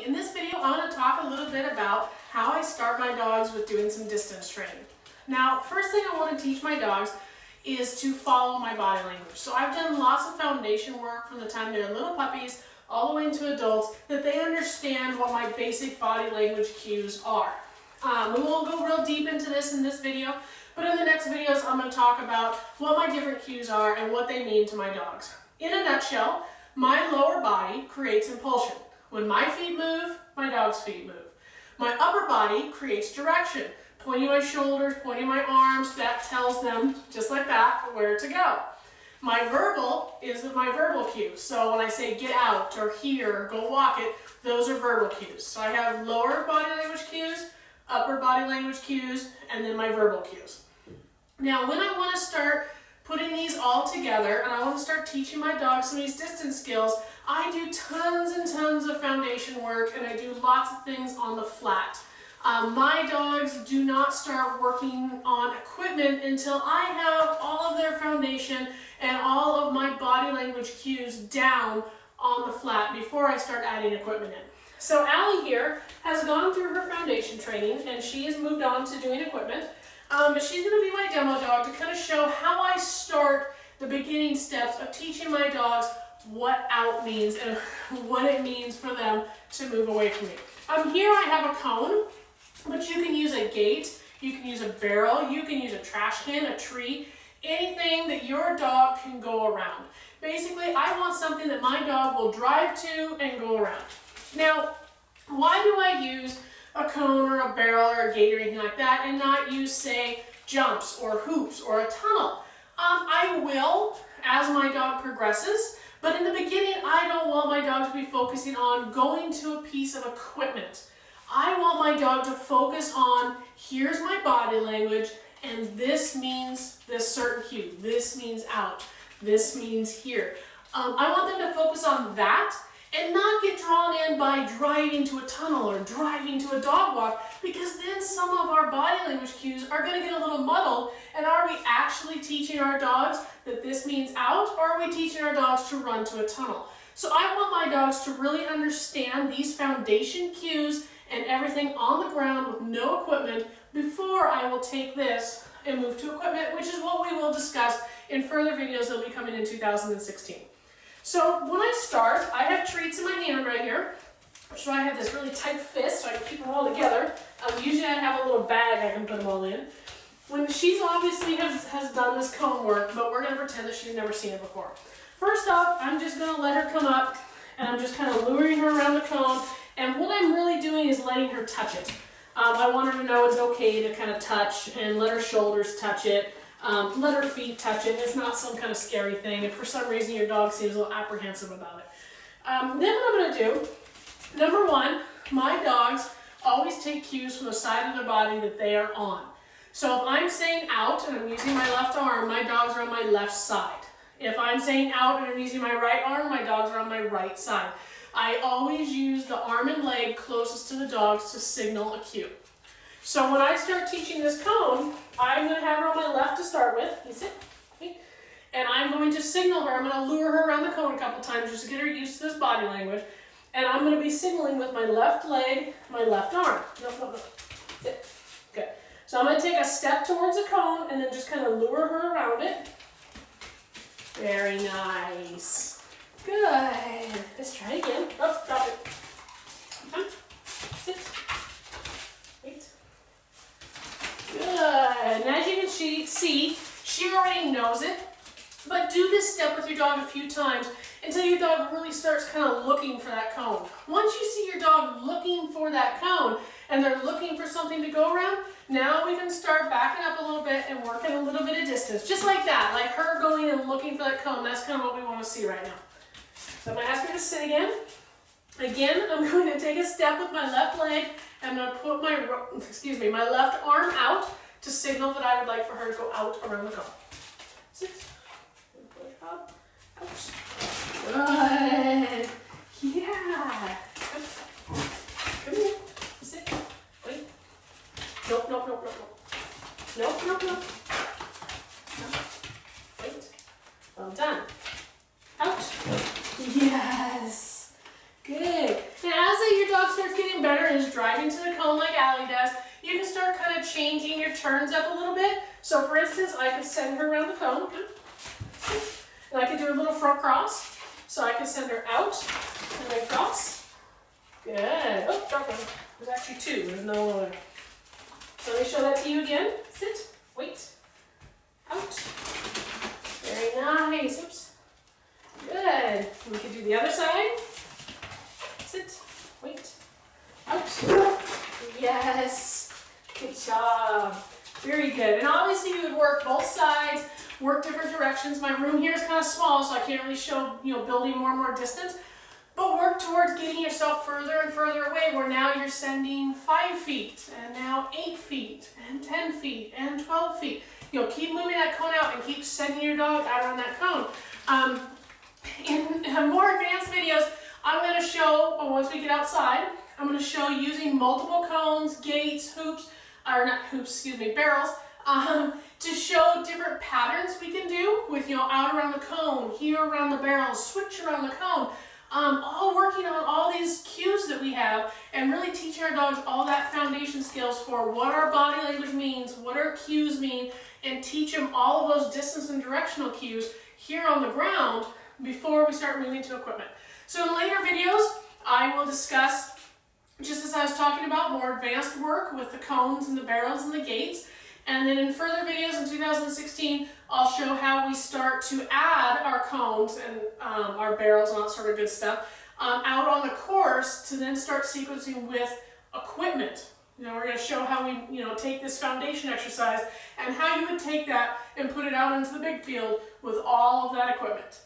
In this video, I'm going to talk a little bit about how I start my dogs with doing some distance training. Now, first thing I want to teach my dogs is to follow my body language. So I've done lots of foundation work from the time they're little puppies all the way into adults, that they understand what my basic body language cues are. We won't go real deep into this in this video, but in the next videos I'm going to talk about what my different cues are and what they mean to my dogs. In a nutshell, my lower body creates impulsion. When my feet move, my dog's feet move. My upper body creates direction. Pointing my shoulders, pointing my arms, that tells them, just like that, where to go. My verbal is my verbal cues. So when I say get out or here, go walk it, those are verbal cues. So I have lower body language cues, upper body language cues, and then my verbal cues. Now when I want to start putting these all together and I want to start teaching my dogs some of these distance skills, I do tons and tons of foundation work and I do lots of things on the flat. My dogs do not start working on equipment until I have all of their foundation and all of my body language cues down on the flat before I start adding equipment in. So Allie here has gone through her foundation training and she has moved on to doing equipment. But she's going to be my demo dog to kind of show how I start the beginning steps of teaching my dogs what out means and what it means for them to move away from me. Here I have a cone, but you can use a gate, you can use a barrel, you can use a trash can, a tree, anything that your dog can go around. Basically, I want something that my dog will drive to and go around. Now, why do I use a cone or a barrel or a gate or anything like that and not use, say, jumps or hoops or a tunnel? I will as my dog progresses, but in the beginning I don't want my dog to be focusing on going to a piece of equipment. I want my dog to focus on, here's my body language and this means this certain cue, this means out, this means here. I want them to focus on that and not get drawn in by driving to a tunnel or driving to a dog walk, because then some of our body language cues are going to get a little muddled. And are we actually teaching our dogs that this means out, or are we teaching our dogs to run to a tunnel? So I want my dogs to really understand these foundation cues and everything on the ground with no equipment before I will take this and move to equipment, which is what we will discuss in further videos that will be coming in 2016. So when I start, I have treats in my hand right here. So I have this really tight fist so I can keep them all together. Usually I have a little bag I can put them all in. When she's obviously has done this cone work, but we're going to pretend that she's never seen it before. First off, I'm just going to let her come up and I'm just kind of luring her around the cone. And what I'm really doing is letting her touch it. I want her to know it's okay to kind of touch and let her shoulders touch it. Let her feet touch it. It's not some kind of scary thing. If for some reason your dog seems a little apprehensive about it. Then what I'm going to do, number one, my dogs always take cues from the side of their body that they are on. So if I'm saying out and I'm using my left arm, my dogs are on my left side. If I'm saying out and I'm using my right arm, my dogs are on my right side. I always use the arm and leg closest to the dogs to signal a cue. So when I start teaching this cone, I'm going to have her on my left to start with. You sit. Okay. And I'm going to signal her. I'm going to lure her around the cone a couple times just to get her used to this body language. And I'm going to be signaling with my left leg, my left arm. No. Sit. Good. So I'm going to take a step towards the cone and then just kind of lure her around it. Very nice. Good. Let's try again. Oh, drop it. Come. Sit. Wait. Good. And as you can see, she already knows it. But do this step with your dog a few times until your dog really starts kind of looking for that cone. Once you see your dog looking for that cone and they're looking for something to go around, now we can start backing up a little bit and working a little bit of distance. Just like that, like her going and looking for that cone. That's kind of what we want to see right now. So I'm going to ask her to sit again. Again, I'm going to take a step with my left leg and I'm going to put my left arm out to signal that I would like for her to go out around the cone. Sit. Push up. Out. Good. Yeah. Come here. Sit. Wait. Nope. Nope. Wait. Well done. Out. Yes. Good. Now as your dog starts changing your turns up a little bit. So for instance, I could send her around the cone, and I could do a little front cross. So I could send her out and then cross. Good. Oh, drop one. There's actually two. There's no other. So let me show that to you again. Sit, wait, out. Very nice. Oops. Good. We could do the other side. Sit, wait, out. Yes. Good job. Very good. And obviously you would work both sides, work different directions. My room here is kind of small, so I can't really show, building more and more distance. But work towards getting yourself further and further away, where now you're sending 5 feet, and now 8 feet, and 10 feet, and 12 feet. Keep moving that cone out and keep sending your dog out on that cone. In more advanced videos, I'm going to show, once we get outside, I'm going to show using multiple cones, gates, hoops, or not hoops, excuse me, barrels, to show different patterns we can do with, out around the cone, here around the barrel, switch around the cone. All working on all these cues that we have and really teaching our dogs all that foundation skills for what our body language means, what our cues mean, and teach them all of those distance and directional cues here on the ground before we start moving to equipment. So in later videos, I will discuss, just as I was talking about, more advanced work with the cones and the barrels and the gates. And then in further videos in 2016, I'll show how we start to add our cones and our barrels and all that sort of good stuff out on the course to then start sequencing with equipment. We're going to show how we, take this foundation exercise and how you would take that and put it out into the big field with all of that equipment.